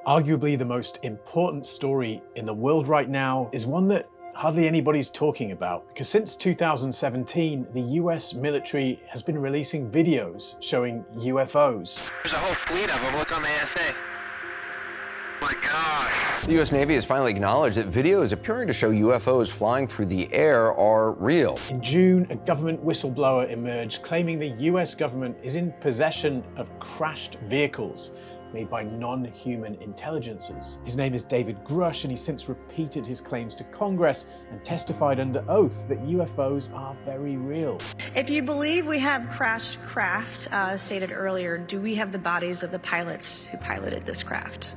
Arguably the most important story in the world right now is one that hardly anybody's talking about, because since 2017, the US military has been releasing videos showing UFOs. There's a whole fleet of them. Look on the ASA. My gosh. The U.S. Navy has finally acknowledged that videos appearing to show UFOs flying through the air are real. In June, a government whistleblower emerged claiming the US government is in possession of crashed vehicles made by non-human intelligences. His name is David Grusch, and he's since repeated his claims to Congress and testified under oath that UFOs are very real. If you believe we have crashed craft, stated earlier, do we have the bodies of the pilots who piloted this craft?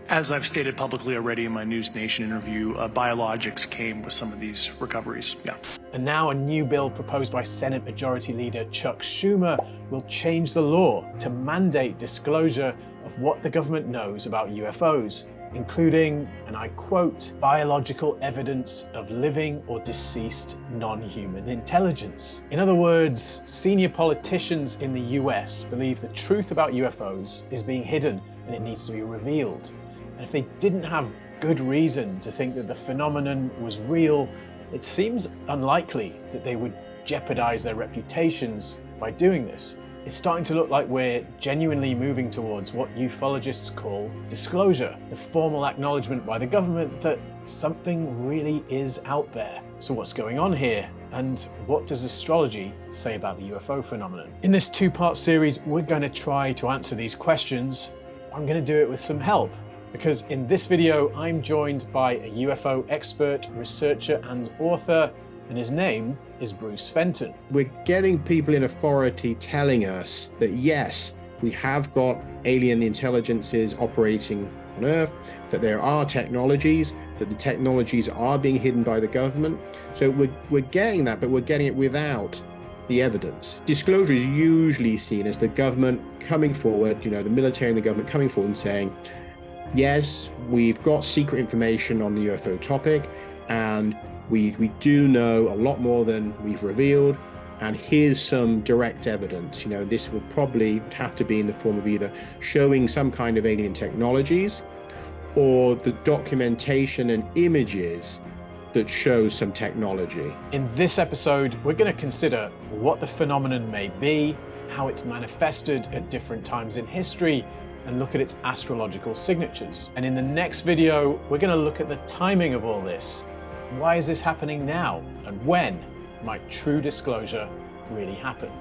As I've stated publicly already in my News Nation interview, biologics came with some of these recoveries, yeah. And now a new bill proposed by Senate Majority Leader Chuck Schumer will change the law to mandate disclosure of what the government knows about UFOs, including, and I quote, biological evidence of living or deceased non-human intelligence. In other words, senior politicians in the US believe the truth about UFOs is being hidden and it needs to be revealed. And if they didn't have good reason to think that the phenomenon was real, it seems unlikely that they would jeopardize their reputations by doing this. It's starting to look like we're genuinely moving towards what ufologists call disclosure, the formal acknowledgement by the government that something really is out there. So what's going on here? And what does astrology say about the UFO phenomenon? In this two-part series, we're going to try to answer these questions. I'm going to do it with some help, because in this video, I'm joined by a UFO expert, researcher, and author, and his name is Bruce Fenton. We're getting people in authority telling us that yes, we have got alien intelligences operating on Earth, that there are technologies, that the technologies are being hidden by the government. So we're getting that, but we're getting it without the evidence. Disclosure is usually seen as the government coming forward, the military and the government coming forward and saying, yes, we've got secret information on the UFO topic, and we do know a lot more than we've revealed, and here's some direct evidence. This will probably have to be in the form of either showing some kind of alien technologies or the documentation and images that shows some technology. In this episode, we're going to consider what the phenomenon may be, how it's manifested at different times in history, and look at its astrological signatures. And in the next video, we're going to look at the timing of all this. Why is this happening now? And when might true disclosure really happen?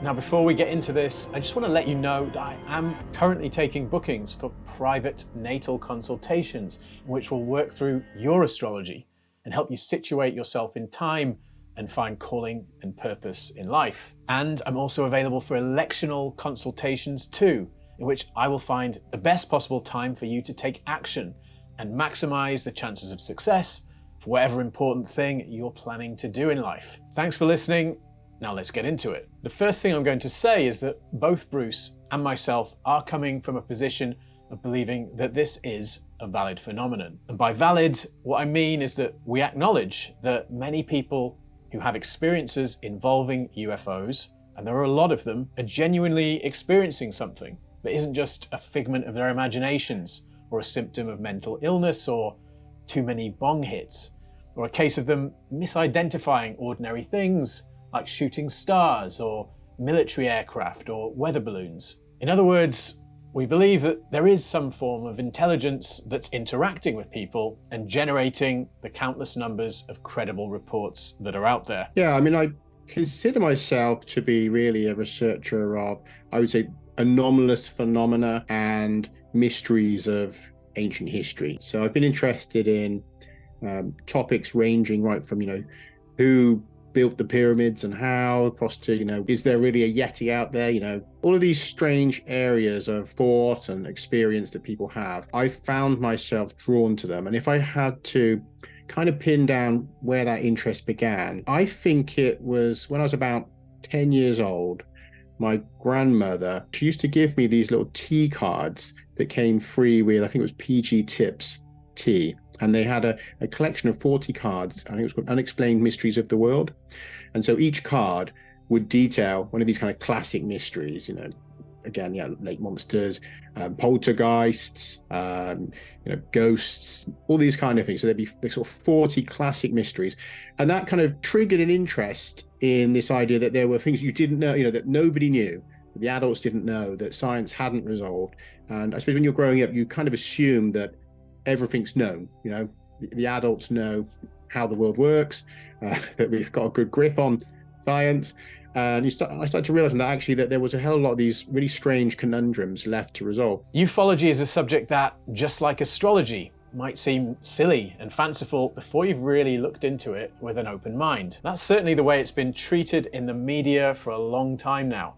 Now, before we get into this, I just want to let you know that I am currently taking bookings for private natal consultations, in which we'll work through your astrology and help you situate yourself in time and find calling and purpose in life. And I'm also available for electional consultations too, in which I will find the best possible time for you to take action and maximize the chances of success for whatever important thing you're planning to do in life. Thanks for listening. Now let's get into it. The first thing I'm going to say is that both Bruce and myself are coming from a position of believing that this is a valid phenomenon. And by valid, what I mean is that we acknowledge that many people who have experiences involving UFOs, and there are a lot of them, are genuinely experiencing something that isn't just a figment of their imaginations, or a symptom of mental illness, or too many bong hits, or a case of them misidentifying ordinary things like shooting stars, or military aircraft, or weather balloons. In other words, we believe that there is some form of intelligence that's interacting with people and generating the countless numbers of credible reports that are out there. Yeah, I consider myself to be really a researcher of, I would say, anomalous phenomena and mysteries of ancient history. So I've been interested in topics ranging right from, who built the pyramids and how, across to, is there really a Yeti out there? All of these strange areas of thought and experience that people have. I found myself drawn to them. And if I had to kind of pin down where that interest began, I think it was when I was about 10 years old. My grandmother, she used to give me these little tea cards that came free with, I think it was PG Tips tea. And they had a collection of 40 cards, and it was called Unexplained Mysteries of the World. And so each card would detail one of these kind of classic mysteries, again, yeah, lake monsters, poltergeists, ghosts, all these kind of things. So there'd be sort of 40 classic mysteries. And that kind of triggered an interest in this idea that there were things you didn't know, that nobody knew, the adults didn't know, that science hadn't resolved. And I suppose when you're growing up, you kind of assume that everything's known, the adults know how the world works, that we've got a good grip on science. And I started to realize that actually that there was a hell of a lot of these really strange conundrums left to resolve. Ufology is a subject that, just like astrology, might seem silly and fanciful before you've really looked into it with an open mind. That's certainly the way it's been treated in the media for a long time now.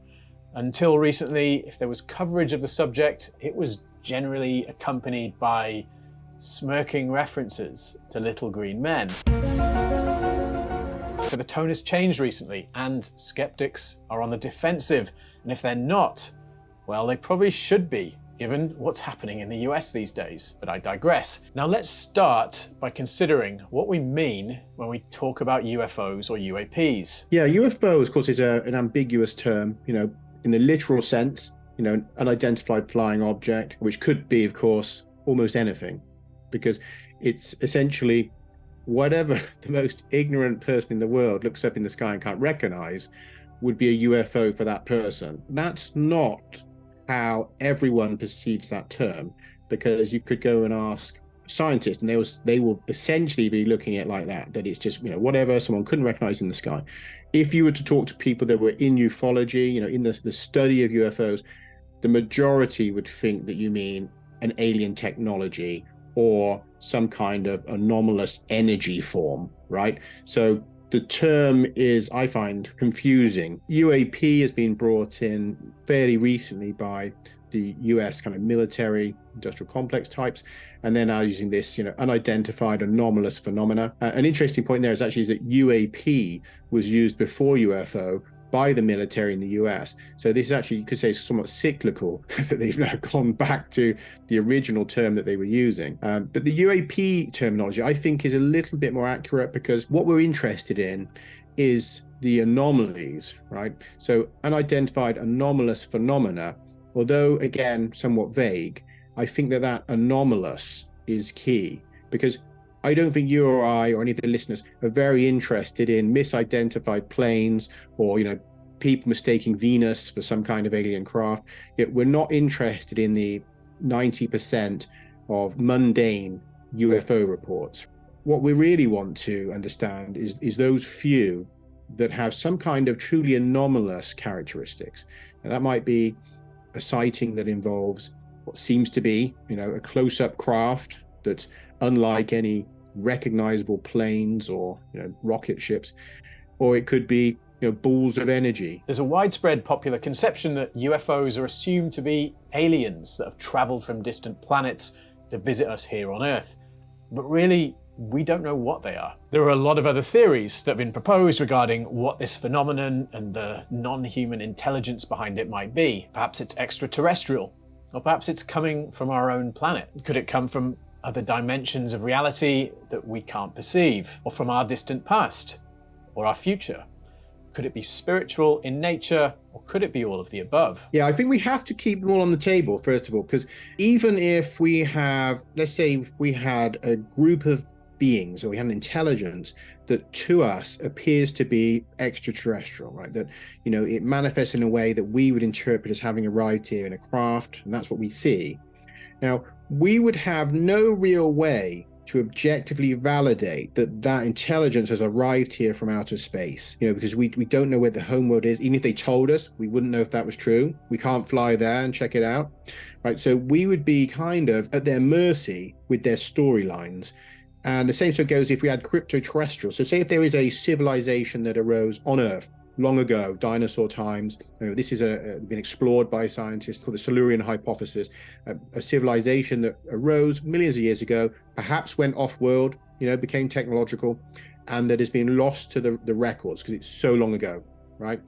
Until recently, if there was coverage of the subject, it was generally accompanied by smirking references to little green men. But the tone has changed recently, and skeptics are on the defensive. And if they're not, well, they probably should be, given what's happening in the US these days. But I digress. Now let's start by considering what we mean when we talk about UFOs or UAPs. Yeah, UFO, of course, is an ambiguous term, in the literal sense, an unidentified flying object, which could be, of course, almost anything, because it's essentially whatever the most ignorant person in the world looks up in the sky and can't recognize would be a UFO for that person. That's not how everyone perceives that term, because you could go and ask scientists and they will essentially be looking at it like that it's just, whatever someone couldn't recognize in the sky. If you were to talk to people that were in ufology, in the study of UFOs, the majority would think that you mean an alien technology or some kind of anomalous energy form, right? So the term is, I find, confusing. UAP has been brought in fairly recently by the US kind of military industrial complex types, and they're now using this, unidentified anomalous phenomena. An interesting point there is actually that UAP was used before UFO by the military in the US. So this is actually, you could say, somewhat cyclical, that they've now gone back to the original term that they were using. But the UAP terminology, I think, is a little bit more accurate, because what we're interested in is the anomalies, right? So unidentified anomalous phenomena, although again, somewhat vague, I think that anomalous is key, because I don't think you or I or any of the listeners are very interested in misidentified planes or, people mistaking Venus for some kind of alien craft. Yet we're not interested in the 90% of mundane UFO reports. What we really want to understand is those few that have some kind of truly anomalous characteristics. Now, that might be a sighting that involves what seems to be, a close-up craft that's unlike any recognizable planes or rocket ships, or it could be balls of energy. There's a widespread popular conception that UFOs are assumed to be aliens that have traveled from distant planets to visit us here on Earth, but really we don't know what they are. There are a lot of other theories that have been proposed regarding what this phenomenon and the non-human intelligence behind it might be. Perhaps it's extraterrestrial, or perhaps it's coming from our own planet. Could it come from other dimensions of reality that we can't perceive, or from our distant past, or our future? Could it be spiritual in nature, or could it be all of the above? Yeah, I think we have to keep them all on the table, first of all, because even if we have, let's say if we had a group of beings, or we had an intelligence that to us appears to be extraterrestrial, right? That, it manifests in a way that we would interpret as having arrived here in a craft, and that's what we see. Now, we would have no real way to objectively validate that intelligence has arrived here from outer space, because we don't know where the homeworld is. Even if they told us, we wouldn't know if that was true. We can't fly there and check it out, right? So we would be kind of at their mercy with their storylines. And the same sort of goes if we had crypto-terrestrial. So say if there is a civilization that arose on Earth long ago, dinosaur times. This has been explored by scientists called the Silurian hypothesis, a civilization that arose millions of years ago, perhaps went off-world, became technological, and that has been lost to the records because it's so long ago, right?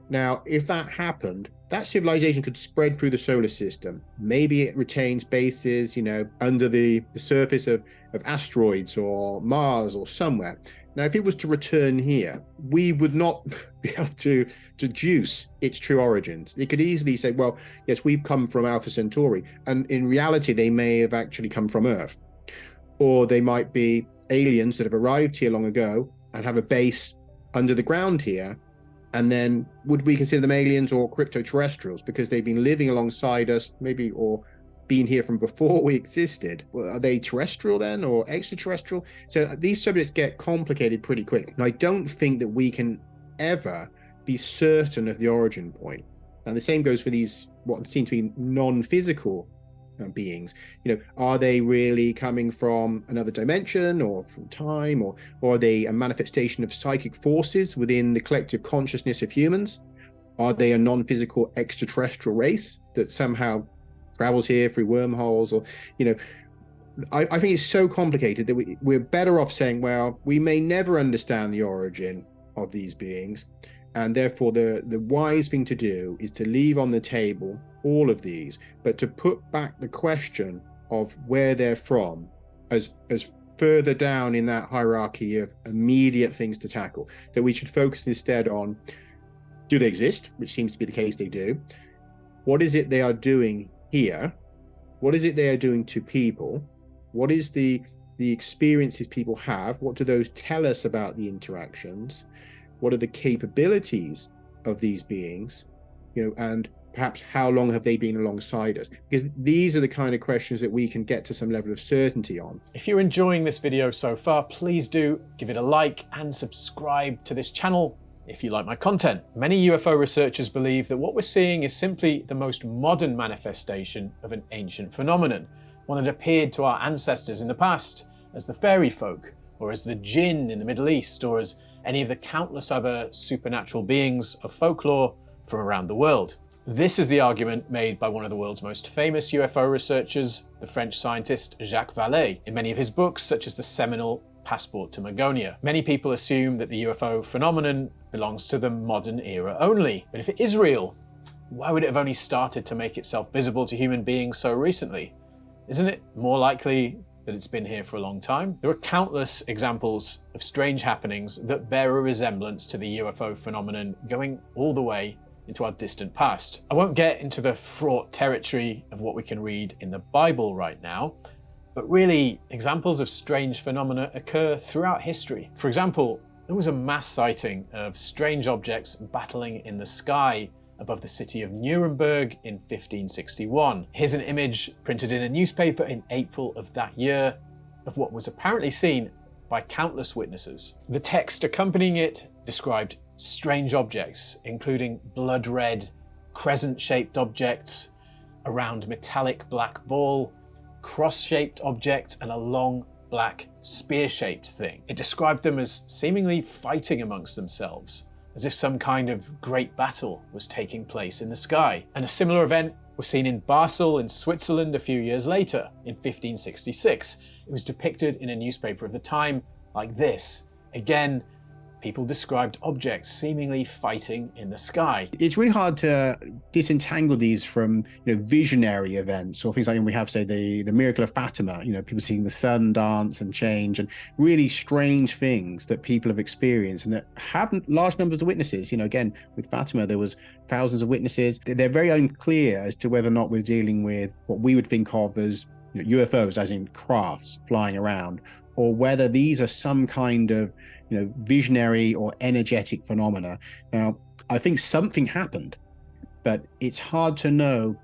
Now, if that happened, that civilization could spread through the solar system. Maybe it retains bases, under the surface of asteroids or Mars or somewhere. Now, if it was to return here, we would not be able to deduce its true origins. It could easily say, well, yes, we've come from Alpha Centauri, and in reality, they may have actually come from Earth. Or they might be aliens that have arrived here long ago and have a base under the ground here. And then would we consider them aliens or crypto-terrestrials because they've been living alongside us, maybe, or been here from before we existed? Well, are they terrestrial then or extraterrestrial? So these subjects get complicated pretty quick. And I don't think that we can ever be certain of the origin point. And the same goes for these, what seem to be non-physical beings. Are they really coming from another dimension or from time, or are they a manifestation of psychic forces within the collective consciousness of humans? Are they a non-physical extraterrestrial race that somehow travels here through wormholes? Or I think it's so complicated that we're better off saying, well, we may never understand the origin of these beings, and therefore the wise thing to do is to leave on the table all of these, but to put back the question of where they're from as further down in that hierarchy of immediate things to tackle. That we should focus instead on, do they exist, which seems to be the case they do. What is it they are doing here? What is it they are doing to people? What is the experiences people have? What do those tell us about the interactions? What are the capabilities of these beings? And perhaps how long have they been alongside us? Because these are the kind of questions that we can get to some level of certainty on. If you're enjoying this video so far, please do give it a like and subscribe to this channel if you like my content. Many UFO researchers believe that what we're seeing is simply the most modern manifestation of an ancient phenomenon, one that appeared to our ancestors in the past as the fairy folk, or as the jinn in the Middle East, or as any of the countless other supernatural beings of folklore from around the world. This is the argument made by one of the world's most famous UFO researchers, the French scientist Jacques Vallée, in many of his books, such as the seminal Passport to Magonia. Many people assume that the UFO phenomenon belongs to the modern era only. But if it is real, why would it have only started to make itself visible to human beings so recently? Isn't it more likely that it's been here for a long time? There are countless examples of strange happenings that bear a resemblance to the UFO phenomenon going all the way into our distant past. I won't get into the fraught territory of what we can read in the Bible right now, but really, examples of strange phenomena occur throughout history. For example, there was a mass sighting of strange objects battling in the sky above the city of Nuremberg in 1561. Here's an image printed in a newspaper in April of that year of what was apparently seen by countless witnesses. The text accompanying it described strange objects, including blood-red, crescent-shaped objects, a round metallic black ball, cross-shaped objects, and a long black spear-shaped thing. It described them as seemingly fighting amongst themselves, as if some kind of great battle was taking place in the sky. And a similar event was seen in Basel in Switzerland a few years later, in 1566. It was depicted in a newspaper of the time like this. Again, people described objects seemingly fighting in the sky. It's really hard to disentangle these from visionary events or things like we have, say, the miracle of Fatima, people seeing the sun dance and change, and really strange things that people have experienced and that have large numbers of witnesses. Again, with Fatima, there was thousands of witnesses. They're very unclear as to whether or not we're dealing with what we would think of as UFOs, as in crafts flying around, or whether these are some kind of visionary or energetic phenomena. Now, I think something happened, but it's hard to know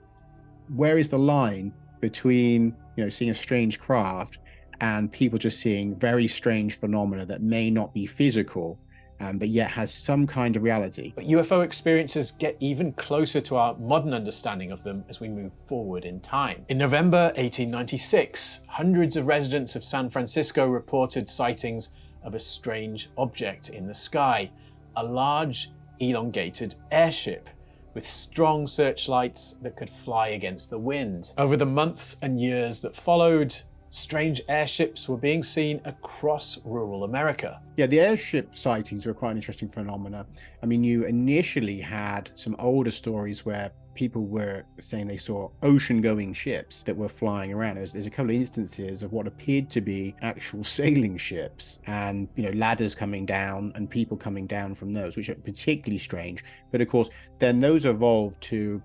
where is the line between seeing a strange craft and people just seeing very strange phenomena that may not be physical, but yet has some kind of reality. But UFO experiences get even closer to our modern understanding of them as we move forward in time. In November 1896, hundreds of residents of San Francisco reported sightings of a strange object in the sky, a large, elongated airship with strong searchlights that could fly against the wind. Over the months and years that followed, strange airships were being seen across rural America. Yeah, the airship sightings were quite an interesting phenomena. I mean, you initially had some older stories where people were saying they saw ocean-going ships that were flying around. There's a couple of instances of what appeared to be actual sailing ships, and ladders coming down and people coming down from those, which are particularly strange. But of course, then those evolved to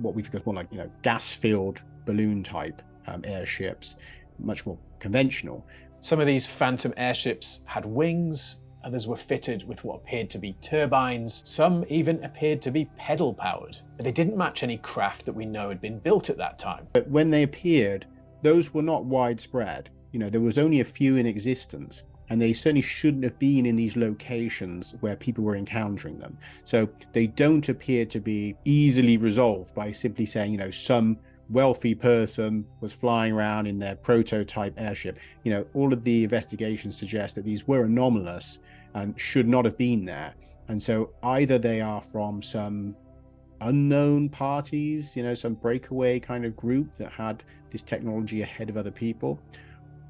what we've got more like gas-filled balloon type airships, much more conventional. Some of these phantom airships had wings, others were fitted with what appeared to be turbines, some even appeared to be pedal-powered. But they didn't match any craft that we know had been built at that time. But when they appeared, those were not widespread. There was only a few in existence, and they certainly shouldn't have been in these locations where people were encountering them. So they don't appear to be easily resolved by simply saying, some wealthy person was flying around in their prototype airship. All of the investigations suggest that these were anomalous and should not have been there. And so either they are from some unknown parties, some breakaway kind of group that had this technology ahead of other people,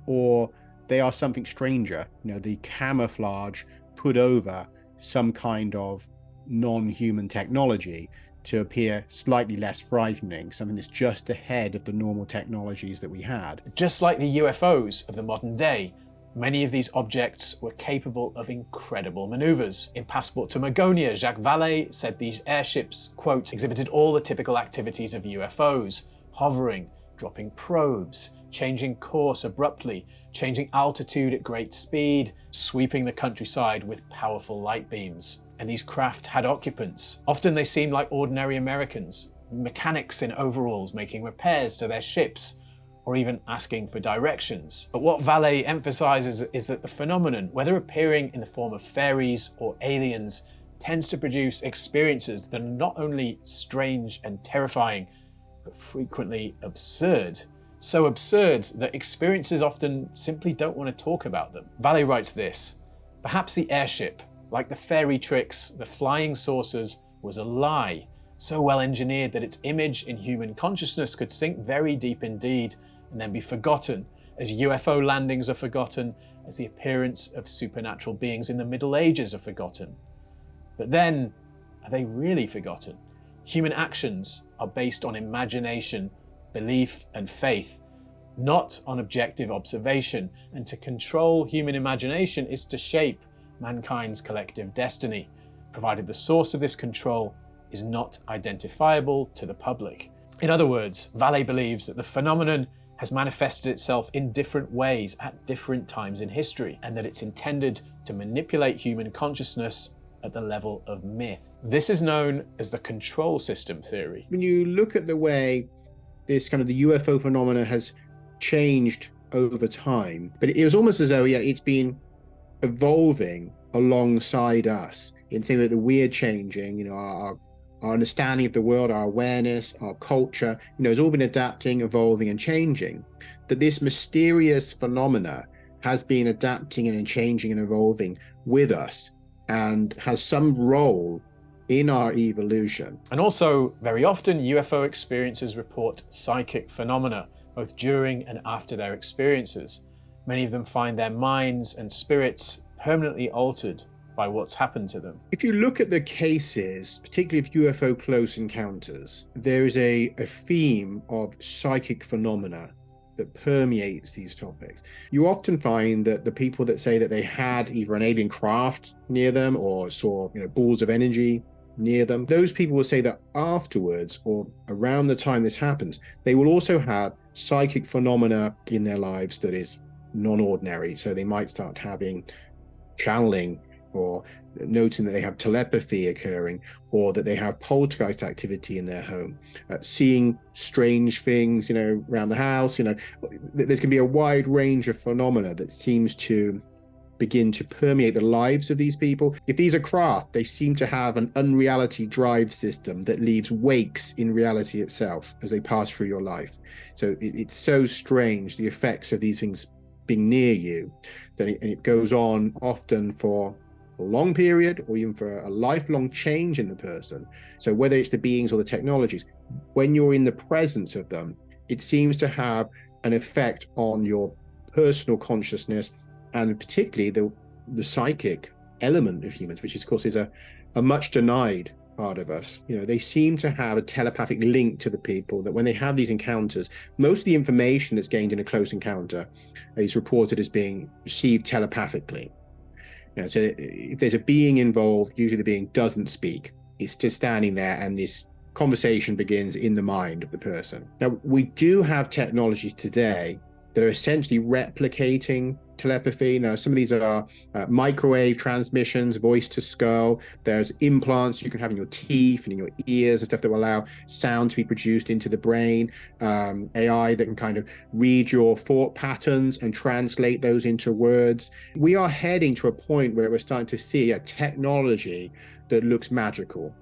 or they are something stranger, the camouflage put over some kind of non-human technology to appear slightly less frightening, something that's just ahead of the normal technologies that we had. Just like the UFOs of the modern day, many of these objects were capable of incredible maneuvers. In Passport to Magonia, Jacques Vallée said these airships, quote, exhibited all the typical activities of UFOs, hovering, dropping probes, changing course abruptly, changing altitude at great speed, sweeping the countryside with powerful light beams. And these craft had occupants. Often they seemed like ordinary Americans, mechanics in overalls making repairs to their ships, or even asking for directions. But what Vallée emphasizes is that the phenomenon, whether appearing in the form of fairies or aliens, tends to produce experiences that are not only strange and terrifying, but frequently absurd. So absurd that experiences often simply don't want to talk about them. Vallée writes this: perhaps the airship, like the fairy tricks, the flying saucers, was a lie, so well engineered that its image in human consciousness could sink very deep indeed, and then be forgotten, as UFO landings are forgotten, as the appearance of supernatural beings in the Middle Ages are forgotten. But then, are they really forgotten? Human actions are based on imagination, belief, and faith, not on objective observation, and to control human imagination is to shape mankind's collective destiny, provided the source of this control is not identifiable to the public. In other words, Vallée believes that the phenomenon has manifested itself in different ways at different times in history, and that it's intended to manipulate human consciousness at the level of myth. This is known as the control system theory. When you look at the way this kind of the UFO phenomena has changed over time, but it was almost as though, it's been evolving alongside us in thinking that we're changing, our understanding of the world, our awareness, our culture, has all been adapting, evolving, and changing. That this mysterious phenomena has been adapting and changing and evolving with us and has some role in our evolution. And also, very often, UFO experiences report psychic phenomena, both during and after their experiences. Many of them find their minds and spirits permanently altered by what's happened to them. If you look at the cases, particularly of UFO close encounters, there is a theme of psychic phenomena that permeates these topics. You often find that the people that say that they had either an alien craft near them or saw balls of energy near them, those people will say that afterwards or around the time this happens, they will also have psychic phenomena in their lives that is non-ordinary. So they might start having channeling, or noting that they have telepathy occurring, or that they have poltergeist activity in their home, seeing strange things, around the house. There's going to be a wide range of phenomena that seems to begin to permeate the lives of these people. If these are craft, they seem to have an unreality drive system that leaves wakes in reality itself as they pass through your life. So it's so strange, the effects of these things being near you, that it goes on often for a long period or even for a lifelong change in the person. So whether it's the beings or the technologies, when you're in the presence of them, it seems to have an effect on your personal consciousness, and particularly the psychic element of humans, which of course is a much denied part of us. They seem to have a telepathic link to the people, that when they have these encounters, most of the information that's gained in a close encounter is reported as being received telepathically. So if there's a being involved, usually the being doesn't speak. It's just standing there, and this conversation begins in the mind of the person. Now, we do have technologies today that are essentially replicating telepathy. Now, some of these are microwave transmissions, voice to skull. There's implants you can have in your teeth and in your ears and stuff that will allow sound to be produced into the brain. AI that can kind of read your thought patterns and translate those into words. We are heading to a point where we're starting to see a technology that looks magical,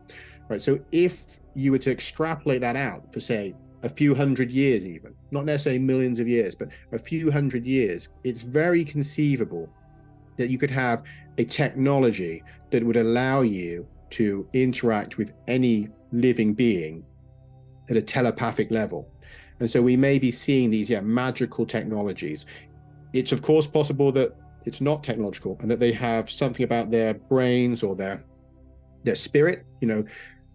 right? So if you were to extrapolate that out for, say, a few hundred years, even not necessarily millions of years, but a few hundred years, it's very conceivable that you could have a technology that would allow you to interact with any living being at a telepathic level. And so we may be seeing these magical technologies. It's of course possible that it's not technological and that they have something about their brains or their spirit,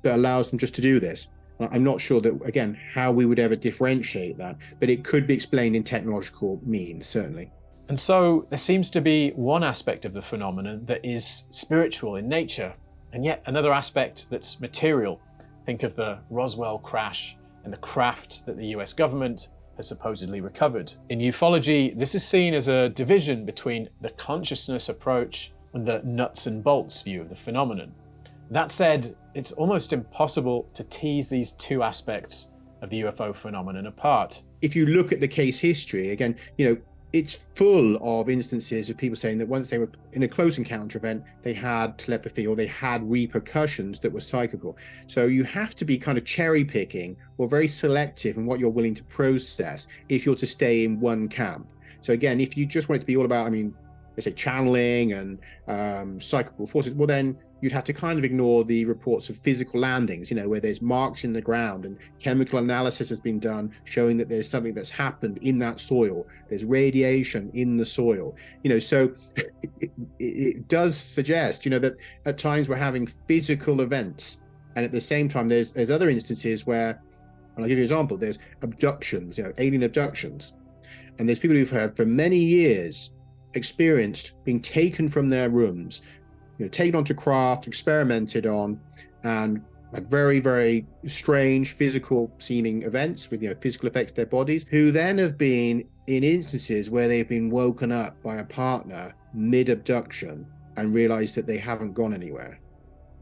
that allows them just to do this. I'm not sure that, again, how we would ever differentiate that, but it could be explained in technological means, certainly. And so there seems to be one aspect of the phenomenon that is spiritual in nature, and yet another aspect that's material. Think of the Roswell crash and the craft that the US government has supposedly recovered. In ufology, this is seen as a division between the consciousness approach and the nuts and bolts view of the phenomenon. That said, it's almost impossible to tease these two aspects of the UFO phenomenon apart. If you look at the case history, again, it's full of instances of people saying that once they were in a close encounter event, they had telepathy or they had repercussions that were psychical. So you have to be kind of cherry picking or very selective in what you're willing to process if you're to stay in one camp. So again, if you just want it to be all about, let's say channeling and psychical forces, well then you'd have to kind of ignore the reports of physical landings, where there's marks in the ground and chemical analysis has been done showing that there's something that's happened in that soil. There's radiation in the soil, so it does suggest, that at times we're having physical events. And at the same time, there's other instances where, and I'll give you an example, there's abductions, alien abductions. And there's people who've had for many years experienced being taken from their rooms, taken onto craft, experimented on, and had very, very strange physical seeming events with physical effects to their bodies, who then have been in instances where they've been woken up by a partner mid-abduction and realized that they haven't gone anywhere.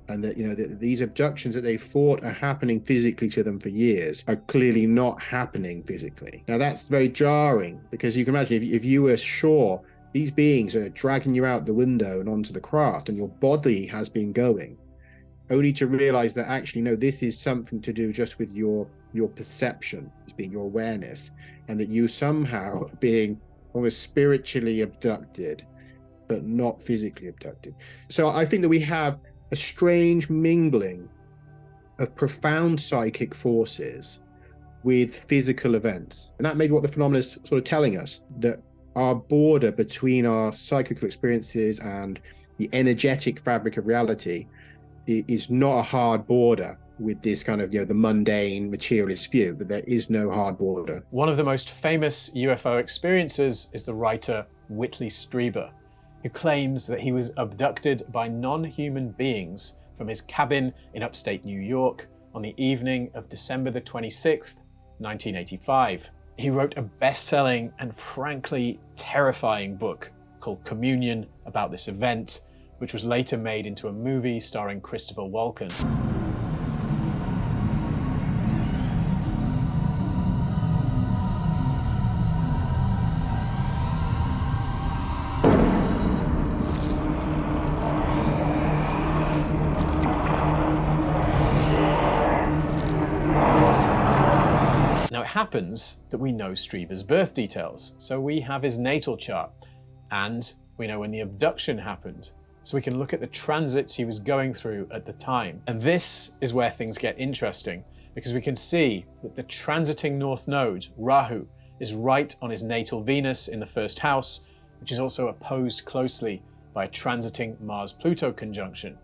And that, that these abductions that they thought are happening physically to them for years are clearly not happening physically. Now that's very jarring, because you can imagine if you were sure these beings are dragging you out the window and onto the craft and your body has been going, only to realize that actually, no, this is something to do just with your perception, as being your awareness, and that you somehow being almost spiritually abducted, but not physically abducted. So I think that we have a strange mingling of profound psychic forces with physical events. And that may be what the phenomenon is sort of telling us, that our border between our psychical experiences and the energetic fabric of reality is not a hard border with this kind of, the mundane materialist view, that there is no hard border. One of the most famous UFO experiencers is the writer Whitley Strieber, who claims that he was abducted by non-human beings from his cabin in upstate New York on the evening of December the 26th, 1985. He wrote a best-selling and frankly terrifying book called Communion about this event, which was later made into a movie starring Christopher Walken. Now it happens that we know Strieber's birth details, so we have his natal chart, and we know when the abduction happened, so we can look at the transits he was going through at the time. And this is where things get interesting, because we can see that the transiting north node, Rahu, is right on his natal Venus in the first house, which is also opposed closely by a transiting Mars-Pluto conjunction.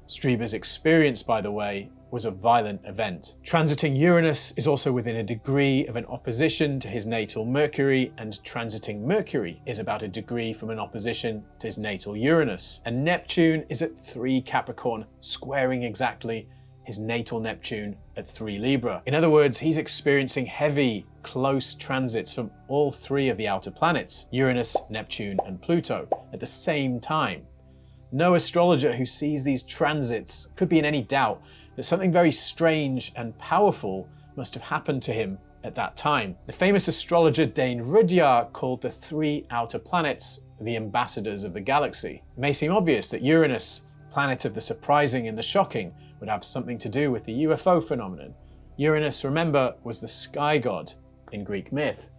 Strieber's experience, by the way, was a violent event. Transiting Uranus is also within a degree of an opposition to his natal Mercury, and transiting Mercury is about a degree from an opposition to his natal Uranus. And Neptune is at 3 Capricorn, squaring exactly his natal Neptune at 3 Libra. In other words, he's experiencing heavy, close transits from all 3 of the outer planets, Uranus, Neptune, and Pluto, at the same time. No astrologer who sees these transits could be in any doubt that something very strange and powerful must have happened to him at that time. The famous astrologer Dane Rudhyar called the 3 outer planets the ambassadors of the galaxy. It may seem obvious that Uranus, planet of the surprising and the shocking, would have something to do with the UFO phenomenon. Uranus, remember, was the sky god in Greek myth.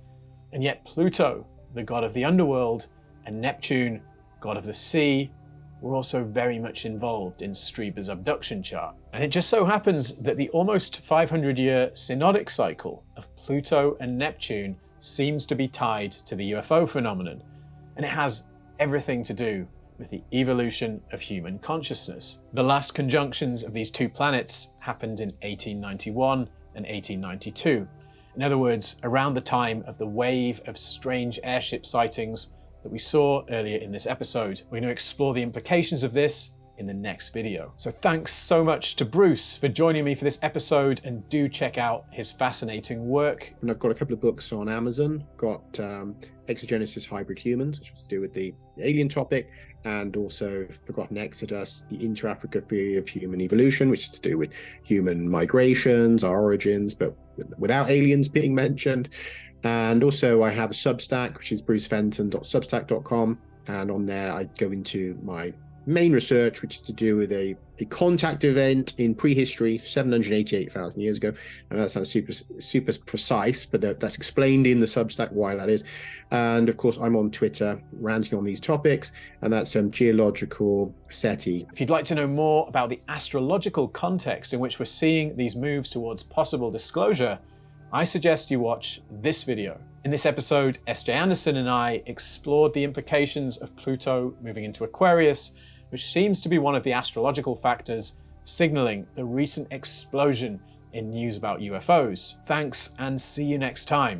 And yet Pluto, the god of the underworld, and Neptune, god of the sea, were also very much involved in Strieber's abduction chart. And it just so happens that the almost 500-year synodic cycle of Pluto and Neptune seems to be tied to the UFO phenomenon. And it has everything to do with the evolution of human consciousness. The last conjunctions of these 2 planets happened in 1891 and 1892. In other words, around the time of the wave of strange airship sightings that we saw earlier in this episode. We're going to explore the implications of this in the next video. So thanks so much to Bruce for joining me for this episode, and do check out his fascinating work. And I've got a couple of books on Amazon. Got Exogenesis Hybrid Humans, which was to do with the alien topic, and also Forgotten Exodus, the Inter-Africa Theory of Human Evolution, which is to do with human migrations, our origins, but without aliens being mentioned. And also I have a Substack, which is brucefenton.substack.com. And on there, I go into my main research, which is to do with a contact event in prehistory 788,000 years ago. And that sounds super precise, but that's explained in the Substack why that is. And of course, I'm on Twitter ranting on these topics, and that's geological SETI. If you'd like to know more about the astrological context in which we're seeing these moves towards possible disclosure, I suggest you watch this video. In this episode, S.J. Anderson and I explored the implications of Pluto moving into Aquarius, which seems to be one of the astrological factors signaling the recent explosion in news about UFOs. Thanks, and see you next time.